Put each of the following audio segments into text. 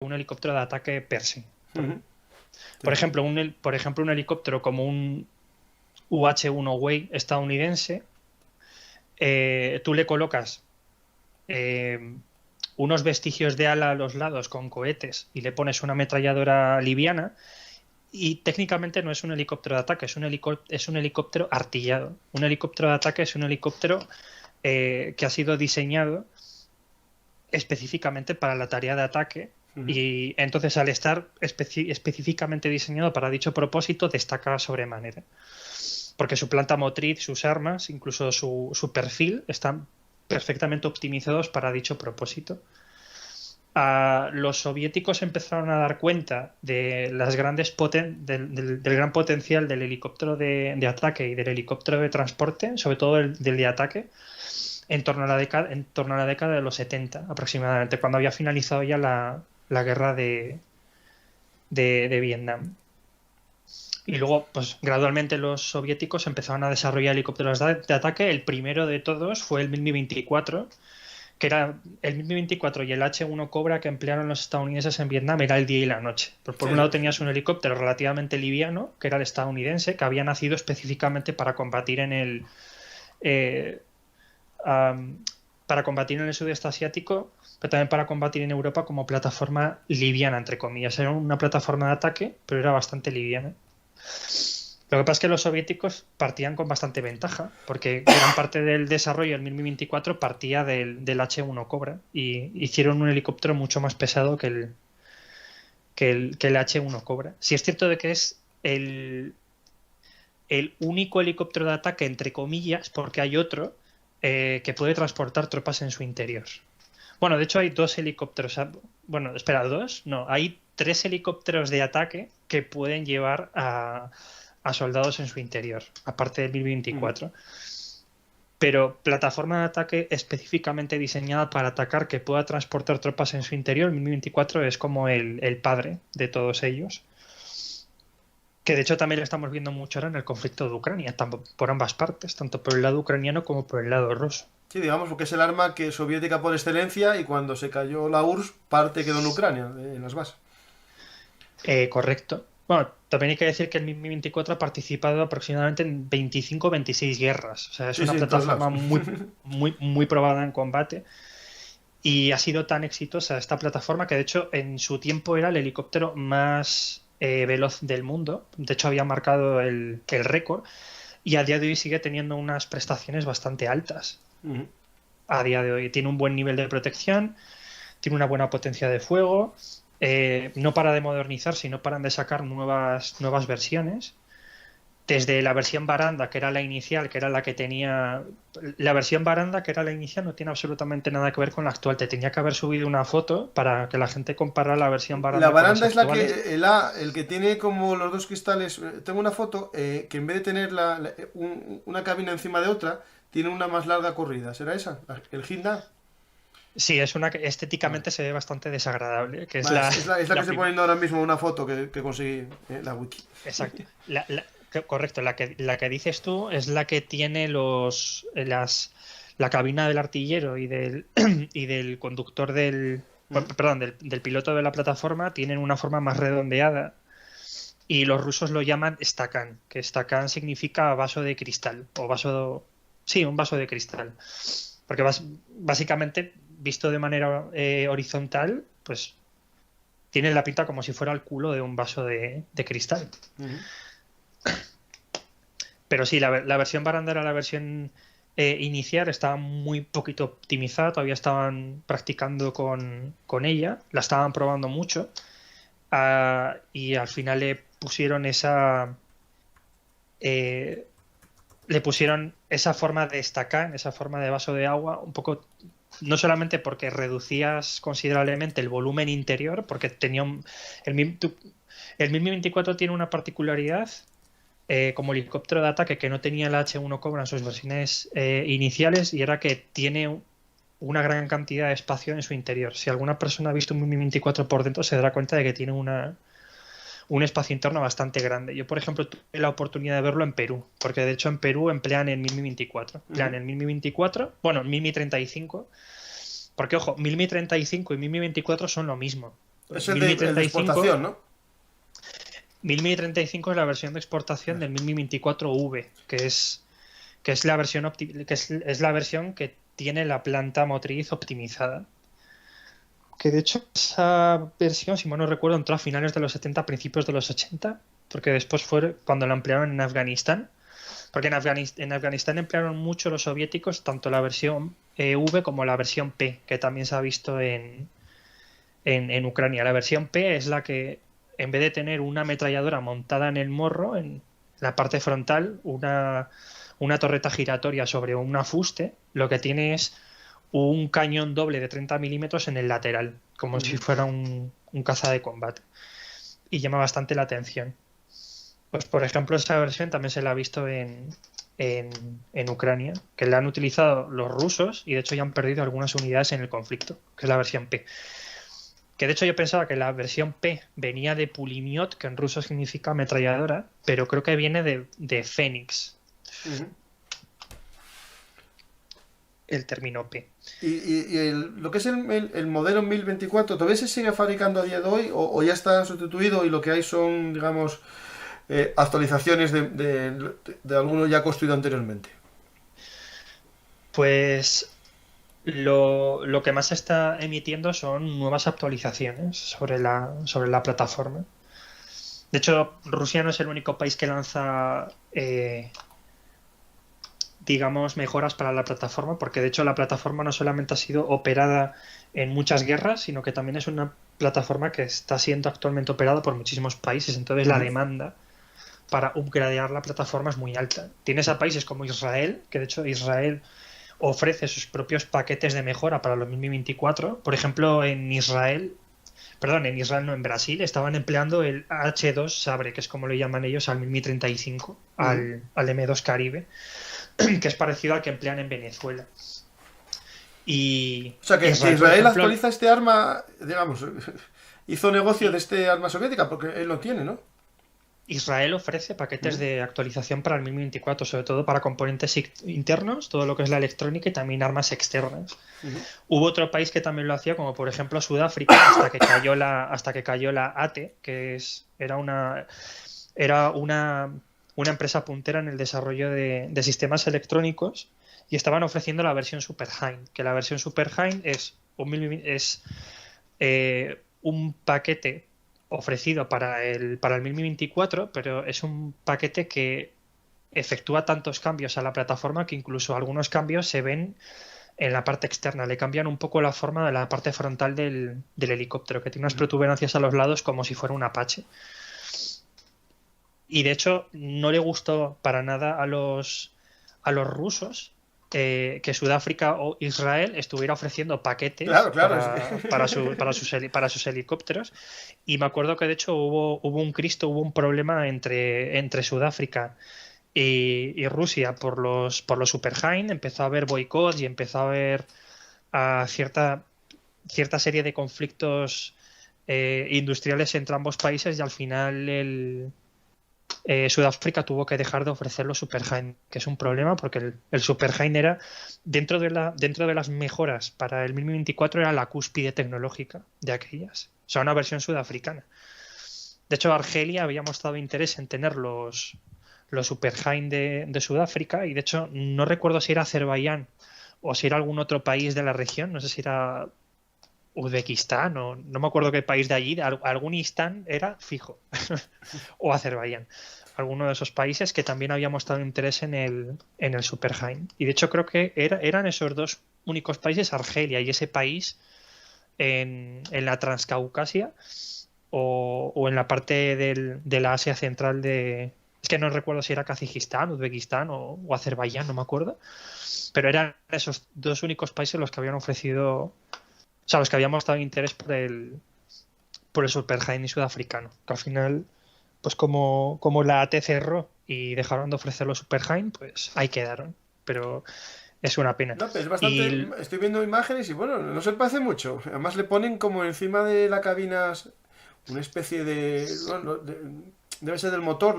un helicóptero de ataque per se. Ujú. Por ejemplo, un helicóptero como un UH-1 Way estadounidense, tú le colocas eh, unos vestigios de ala a los lados con cohetes y le pones una ametralladora liviana y técnicamente no es un helicóptero de ataque, es un helicóptero artillado. Un helicóptero de ataque es un helicóptero que ha sido diseñado específicamente para la tarea de ataque Ujú. y entonces al estar específicamente diseñado para dicho propósito destaca sobremanera. Porque su planta motriz, sus armas, incluso su perfil están perfectamente optimizados para dicho propósito. Los soviéticos empezaron a dar cuenta de las del gran potencial del helicóptero de ataque y del helicóptero de transporte, sobre todo del de ataque, en torno a la década de los 70 aproximadamente, cuando había finalizado ya la guerra de Vietnam. Y luego, pues gradualmente los soviéticos empezaron a desarrollar helicópteros de ataque. El primero de todos fue el Mi-24, que era el Mi-24 y el H-1 Cobra que emplearon los estadounidenses en Vietnam, era el día y la noche. Por Sí, un lado sí. tenías un helicóptero relativamente liviano, que era el estadounidense, que había nacido específicamente eh, am, para combatir en el sudeste asiático, pero también para combatir en Europa como plataforma liviana, entre comillas. Era una plataforma de ataque, pero era bastante liviana. Lo que pasa es que los soviéticos partían con bastante ventaja, porque gran parte del desarrollo del Mi-24 partía del H-1 Cobra y hicieron un helicóptero mucho más pesado que el H-1 Cobra. Si es cierto de que es el único helicóptero de ataque, entre comillas, porque hay otro que puede transportar tropas en su interior. Bueno, de hecho hay dos helicópteros. Bueno, espera, ¿dos? No, hay tres helicópteros de ataque que pueden llevar a soldados en su interior, aparte del Ujú. Mi-24. Pero plataforma de ataque específicamente diseñada para atacar que pueda transportar tropas en su interior, el Mi-24 es como el padre de todos ellos. Que de hecho también lo estamos viendo mucho ahora en el conflicto de Ucrania, tanto por ambas partes, tanto por el lado ucraniano como por el lado ruso. Sí, digamos, porque es el arma que soviética por excelencia y cuando se cayó la URSS, parte quedó en Ucrania, en las bases. Correcto. Bueno, también hay que decir que el Mi-24 ha participado aproximadamente en 25 o 26 guerras. O sea, es Sí, una sí, en todos lados. plataforma muy probada en combate. Y ha sido tan exitosa esta plataforma que de hecho en su tiempo era el helicóptero más veloz del mundo. De hecho había marcado el récord y a día de hoy sigue teniendo unas prestaciones bastante altas. Ujú. A día de hoy tiene un buen nivel de protección, tiene una buena potencia de fuego, no para de modernizar, sino paran de sacar nuevas versiones. Desde la versión baranda, que era la inicial, que era la que tenía... La versión baranda, que era la inicial, no tiene absolutamente nada que ver con la actual. Te tenía que haber subido una foto para que la gente comparara la versión La baranda con las baranda es la actuales. que, el que tiene como los dos cristales. Tengo una foto que en vez de tener una cabina encima de otra, tiene una más larga corrida. ¿Será esa? ¿El Hinda? Sí, es una que Vale. estéticamente se ve bastante desagradable, que es Vale, es la que la estoy primera. poniendo ahora mismo una foto que conseguí en la wiki. Exacto. Correcto, la que dices tú es la que tiene la cabina del artillero y del conductor ¿Mm? perdón, del piloto de la plataforma tienen una forma más redondeada y los rusos lo llaman stakan, que stakan significa vaso de cristal sí, un vaso de cristal. Porque básicamente, visto de manera horizontal, pues tiene la pinta como si fuera el culo de un vaso de cristal. Ujú. Pero sí, la versión baranda era la versión inicial, estaba muy poquito optimizada, todavía estaban practicando con ella, la estaban probando mucho y al final eh, le pusieron esa forma de estacar, esa forma de vaso de agua, un poco, no solamente porque reducías considerablemente el volumen interior, porque el, el Mi-24 tiene una particularidad como helicóptero de ataque que no tenía el H-1 Cobra en sus versiones iniciales y era que tiene una gran cantidad de espacio en su interior. Si alguna persona ha visto un Mi-24 por dentro se dará cuenta de que tiene un espacio interno bastante grande. Yo, por ejemplo, tuve la oportunidad de verlo en Perú, porque de hecho en Perú emplean el Mi-24. Emplean Ujú. el Mi-24, bueno, el Mi-35, porque ojo, Mi-35 y Mi-24 son lo mismo. Es Mil Mi el de 35, exportación, ¿no? 1035 es la versión de exportación del 1024V, que es la versión es la versión que tiene la planta motriz optimizada. Que de hecho esa versión, si mal no recuerdo, entró a finales de los 70, principios de los 80, porque después fue cuando la emplearon en Afganistán. Porque en Afganistán emplearon mucho los soviéticos tanto la versión V como la versión P, que también se ha visto en Ucrania. La versión P es la que, en vez de tener una ametralladora montada en el morro, en la parte frontal, una torreta giratoria sobre un fuste, lo que tiene es un cañón doble de 30 milímetros en el lateral, como si Ujú. fuera un caza de combate. Y llama bastante la atención. Pues, por ejemplo, esa versión también se la ha visto en, en Ucrania, que la han utilizado los rusos y de hecho ya han perdido algunas unidades en el conflicto, que es la versión P. Que de hecho yo pensaba que la versión P venía de Pulimiot, que en ruso significa ametralladora, pero creo que viene de Fénix, Ujú. el término P. Lo que es el modelo 1024, ¿todavía se sigue fabricando a día de hoy o ya está sustituido y lo que hay son, digamos, actualizaciones de alguno ya construido anteriormente? Pues lo que más se está emitiendo son nuevas actualizaciones sobre la plataforma. De hecho, Rusia no es el único país que lanza, digamos, mejoras para la plataforma, porque de hecho la plataforma no solamente ha sido operada en muchas guerras, sino que también es una plataforma que está siendo actualmente operada por muchísimos países. Entonces la Ujú. demanda para upgradear la plataforma es muy alta. Tienes a países como Israel, que de hecho Israel ofrece sus propios paquetes de mejora para los 2024. Por ejemplo, en Israel no, en Brasil, estaban empleando el H2 Sabre, que es como le llaman ellos al 1035, Ujú. al M2 Caribe, que es parecido al que emplean en Venezuela. Y O sea, que Israel, por Israel ejemplo, actualiza este arma, digamos, hizo negocio de este arma soviética porque él lo tiene, ¿no? Israel ofrece paquetes Ujú. de actualización para el 1024, sobre todo para componentes internos, todo lo que es la electrónica y también armas externas. Ujú. Hubo otro país que también lo hacía, como por ejemplo Sudáfrica, hasta que cayó la ATE, era una empresa puntera en el desarrollo de sistemas electrónicos y estaban ofreciendo la versión Superhind, que la versión Superhind un paquete ofrecido para el 1024, pero es un paquete que efectúa tantos cambios a la plataforma que incluso algunos cambios se ven en la parte externa. Le cambian un poco la forma de la parte frontal del helicóptero, que tiene unas Ujú. protuberancias a los lados como si fuera un Apache. Y de hecho no le gustó para nada a los rusos que Sudáfrica o Israel estuviera ofreciendo Claro, paquetes claro. para sus helicópteros. Y me acuerdo que de hecho hubo un problema entre Sudáfrica y Rusia por los Superhind. Empezó a haber boicots y empezó a haber cierta serie de conflictos industriales entre ambos países y al final Sudáfrica tuvo que dejar de ofrecer los Superhind, que es un problema porque el Superhind era, dentro de las mejoras para el 1024, era la cúspide tecnológica de aquellas. O sea, una versión sudafricana. De hecho, Argelia había mostrado interés en tener los Superhind de Sudáfrica y de hecho no recuerdo si era Azerbaiyán o si era algún otro país de la región, no sé si era Uzbekistán o no me acuerdo qué país de allí, algún Istán era fijo, o Azerbaiyán, alguno de esos países que también había mostrado interés en el Superhind. Y de hecho creo que eran esos dos únicos países, Argelia y ese país en la Transcaucasia o en la parte de la Asia Central de... Es que no recuerdo si era Kazajistán, Uzbekistán o Azerbaiyán, no me acuerdo. Pero eran esos dos únicos países los que habían ofrecido, o sea, los que habían mostrado interés por el Superhind sudafricano. Que al final, pues como la AT cerró y dejaron de ofrecer los Superhind, pues ahí quedaron. Pero es una pena. No, pero es bastante. Y Estoy viendo imágenes y bueno, no se parece mucho. Además le ponen como encima de la cabina una especie de. Bueno, debe ser del motor,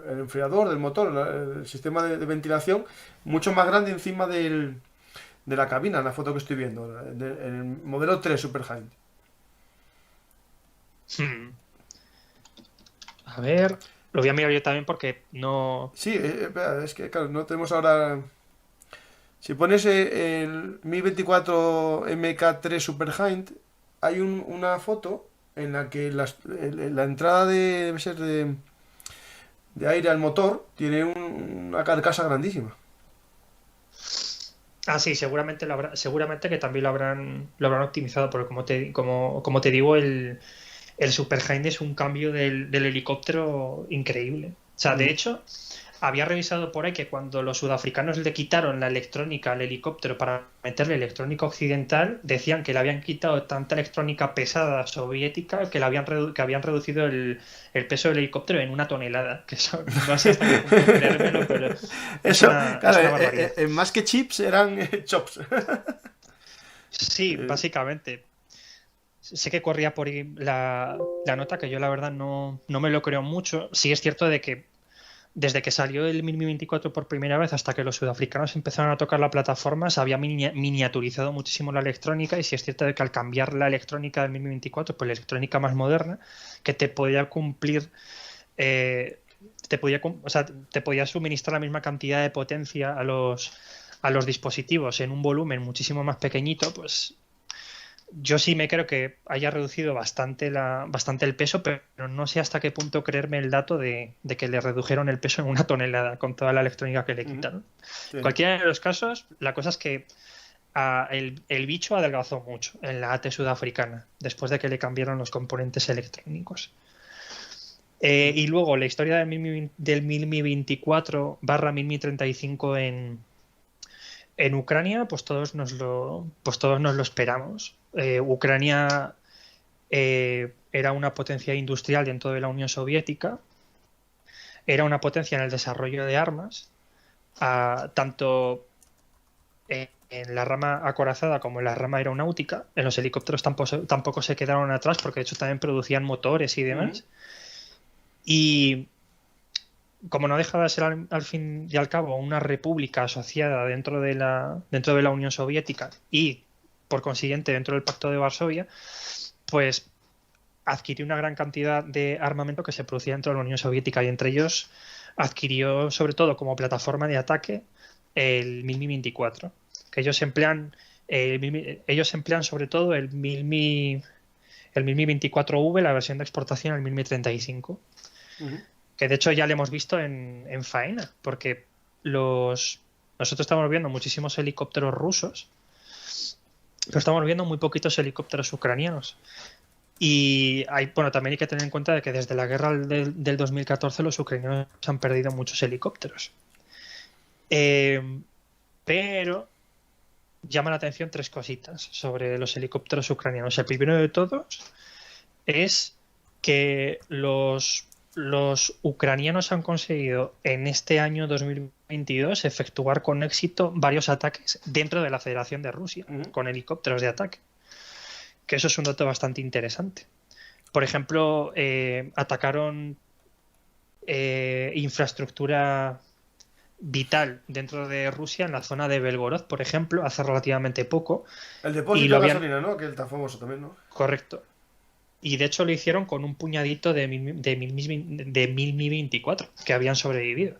el enfriador del motor, el sistema de ventilación, mucho más grande encima de la cabina, en la foto que estoy viendo, en el modelo 3 Superhind. Hmm. A ver, lo voy a mirar yo también porque no... Sí, espera, es que claro, no tenemos ahora... Si pones el Mi 24 MK3 Supergiant, hay una foto en la que la entrada debe ser de aire al motor tiene una carcasa grandísima. Ah, sí, seguramente seguramente que también lo habrán optimizado, porque como te digo, el Superhind es un cambio del helicóptero increíble. O sea, de Mm. hecho, había revisado por ahí que cuando los sudafricanos le quitaron la electrónica al helicóptero para meterle electrónica occidental, decían que le habían quitado tanta electrónica pesada soviética que, que habían reducido el peso del helicóptero en 1 tonelada. Que eso no sé hasta qué punto creérmelo, pero es Eso, una, claro, es una barbaridad. más que chips eran chops. Sí, Eh, básicamente. Sé que corría por ahí la nota, que yo la verdad no me lo creo mucho. Sí es cierto de que desde que salió el Mi 24 por primera vez hasta que los sudafricanos empezaron a tocar la plataforma, se había miniaturizado muchísimo la electrónica, y sí es cierto de que al cambiar la electrónica del Mi 24 por la electrónica más moderna, que te podía cumplir, eh, o sea, te podía suministrar la misma cantidad de potencia a los dispositivos en un volumen muchísimo más pequeñito, pues yo sí me creo que haya reducido bastante el peso, pero no sé hasta qué punto creerme el dato de que le redujeron el peso en 1 tonelada con toda la electrónica que le ujú, quitaron. sí. Cualquiera de los casos, la cosa es que el bicho adelgazó mucho en la AT sudafricana, después de que le cambiaron los componentes electrónicos. Mm. Y luego la historia del Mi 24 barra Mi 35 en Ucrania, pues todos nos lo esperamos. Ucrania era una potencia industrial dentro de la Unión Soviética, era una potencia en el desarrollo de armas, tanto en la rama acorazada como en la rama aeronáutica. En los helicópteros tampoco se quedaron atrás, porque de hecho también producían motores y Ujú. demás. Y como no deja de ser al fin y al cabo una república asociada dentro de la Unión Soviética y por consiguiente dentro del Pacto de Varsovia, pues adquirió una gran cantidad de armamento que se producía dentro de la Unión Soviética, y entre ellos adquirió sobre todo como plataforma de ataque el Mi-24, que ellos emplean sobre todo el Mi 24V, la versión de exportación, el Mi 35, Ujú. que de hecho ya lo hemos visto en faena, porque nosotros estamos viendo muchísimos helicópteros rusos, pero estamos viendo muy poquitos helicópteros ucranianos. Y bueno, también hay que tener en cuenta de que desde la guerra del 2014 los ucranianos han perdido muchos helicópteros. Eh, pero llama la atención tres cositas sobre los helicópteros ucranianos. El primero de todos es que los ucranianos han conseguido en este año 2022 efectuar con éxito varios ataques dentro de la Federación de Rusia, Ujú. con helicópteros de ataque, que eso es un dato bastante interesante. Por ejemplo, atacaron infraestructura vital dentro de Rusia en la zona de Belgorod, por ejemplo, hace relativamente poco, El y depósito lo de habían, gasolina, ¿no? Que es tan famoso también, ¿no? correcto, y de hecho lo hicieron con un puñadito de mil Mi 24 que habían sobrevivido.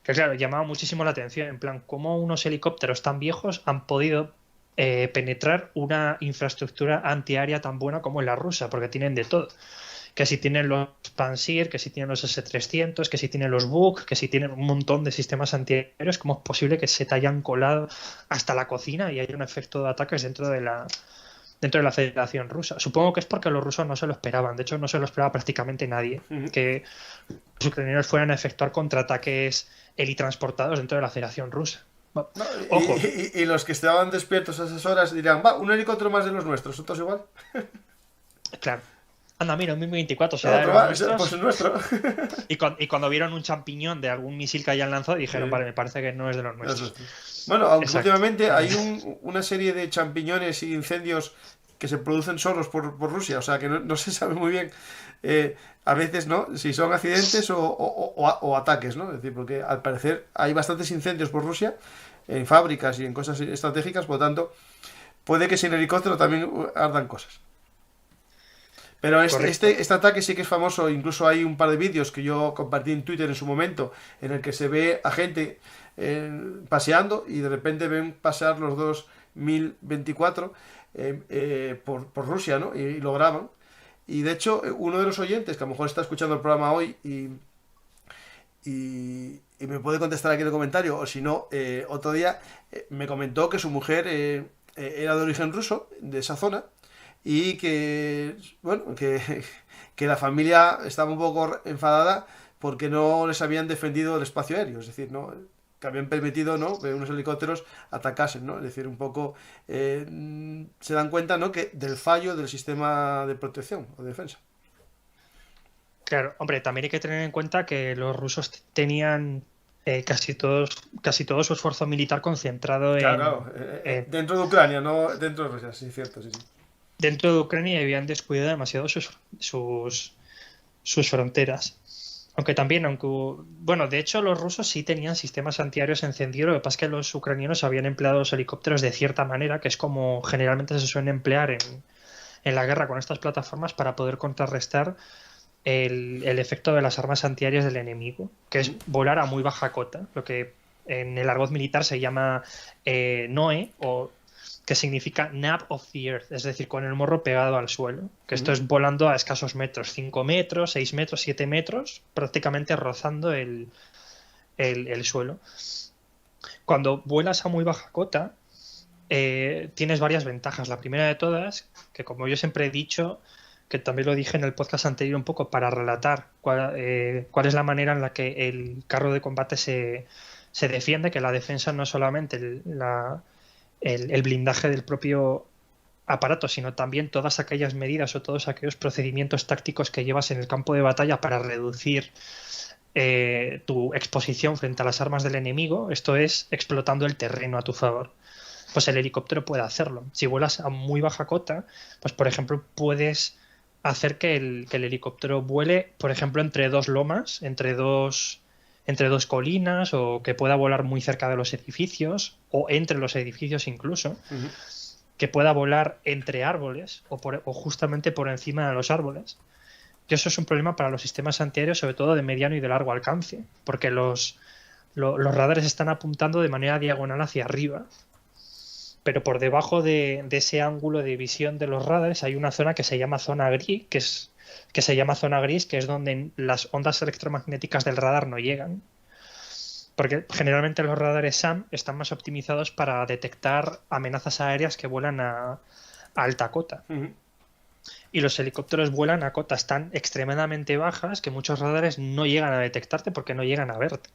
Que claro, llamaba muchísimo la atención, en plan, cómo unos helicópteros tan viejos han podido penetrar una infraestructura antiaérea tan buena como la rusa, porque tienen de todo. Que si tienen los Pansir, que si tienen los S-300, que si tienen los Buk, que si tienen un montón de sistemas antiaéreos. ¿Cómo es posible que se te hayan colado hasta la cocina y haya un efecto de ataques dentro de la Federación Rusa? Supongo que es porque los rusos no se lo esperaban. De hecho, no se lo esperaba prácticamente nadie, Ujú. que los ucranianos fueran a efectuar contraataques helitransportados dentro de la Federación Rusa. No, Ojo, y los que estaban despiertos a esas horas dirán, va, un helicóptero más de los nuestros, ¿son todos igual? claro. Anda, mira, un Mi-24 se No, da de otro los va, pues es nuestros. nuestro. Y cuando vieron un champiñón de algún misil que hayan lanzado, dijeron, Sí, vale, me parece que no es de los es nuestros. nuestro. Bueno, aunque Exacto. últimamente hay una serie de champiñones y incendios que se producen solos por Rusia, o sea que no se sabe muy bien a veces, ¿no? Si son accidentes o ataques, ¿no? Es decir, porque al parecer hay bastantes incendios por Rusia en fábricas y en cosas estratégicas, por lo tanto, puede que sin helicóptero también ardan cosas. Pero Correcto. este ataque sí que es famoso, incluso hay un par de vídeos que yo compartí en Twitter en su momento, en el que se ve a gente paseando y de repente ven pasar los dos 1024 por Rusia, ¿no? Y lo graban. Y de hecho, uno de los oyentes, que a lo mejor está escuchando el programa hoy y me puede contestar aquí en el comentario, o si no, otro día me comentó que su mujer era de origen ruso, de esa zona, y que, bueno, que la familia estaba un poco enfadada porque no les habían defendido el espacio aéreo, es decir, ¿no? Que habían permitido, ¿no? Que unos helicópteros atacasen, ¿no? Es decir, un poco se dan cuenta, ¿no? Que del fallo del sistema de protección o de defensa. Claro, hombre, también hay que tener en cuenta que los rusos tenían casi todo su esfuerzo militar concentrado Claro, claro. en- Dentro de Ucrania, no dentro de Rusia, sí, cierto, sí, sí. dentro de Ucrania y habían descuidado demasiado sus fronteras. Bueno, de hecho los rusos sí tenían sistemas antiaéreos encendidos, lo que pasa es que los ucranianos habían empleado los helicópteros de cierta manera, que es como generalmente se suelen emplear en la guerra con estas plataformas para poder contrarrestar el efecto de las armas antiaéreas del enemigo, que es Ujú, volar a muy baja cota, lo que en el argot militar se llama NOE, o que significa nab of the earth, es decir, con el morro pegado al suelo, que esto ujú, es volando a escasos metros, 5 metros, 6 metros, 7 metros, prácticamente rozando el suelo. Cuando vuelas a muy baja cota, tienes varias ventajas. La primera de todas, que como yo siempre he dicho, que también lo dije en el podcast anterior un poco para relatar cuál es la manera en la que el carro de combate se defiende, que la defensa no es solamente el blindaje del propio aparato, sino también todas aquellas medidas o todos aquellos procedimientos tácticos que llevas en el campo de batalla para reducir tu exposición frente a las armas del enemigo, esto es explotando el terreno a tu favor. Pues el helicóptero puede hacerlo. Si vuelas a muy baja cota, pues por ejemplo puedes hacer que el helicóptero vuele, por ejemplo, entre dos lomas, entre dos colinas, o que pueda volar muy cerca de los edificios, o entre los edificios incluso, ujú. que pueda volar entre árboles o justamente por encima de los árboles. Y eso es un problema para los sistemas antiaéreos, sobre todo de mediano y de largo alcance, porque los radares están apuntando de manera diagonal hacia arriba, pero por debajo de ese ángulo de visión de los radares hay una zona que se llama zona gris, que se llama zona gris, que es donde las ondas electromagnéticas del radar no llegan. Porque generalmente los radares SAM están más optimizados para detectar amenazas aéreas que vuelan a alta cota. Ujú. Y los helicópteros vuelan a cotas tan extremadamente bajas que muchos radares no llegan a detectarte porque no llegan a verte.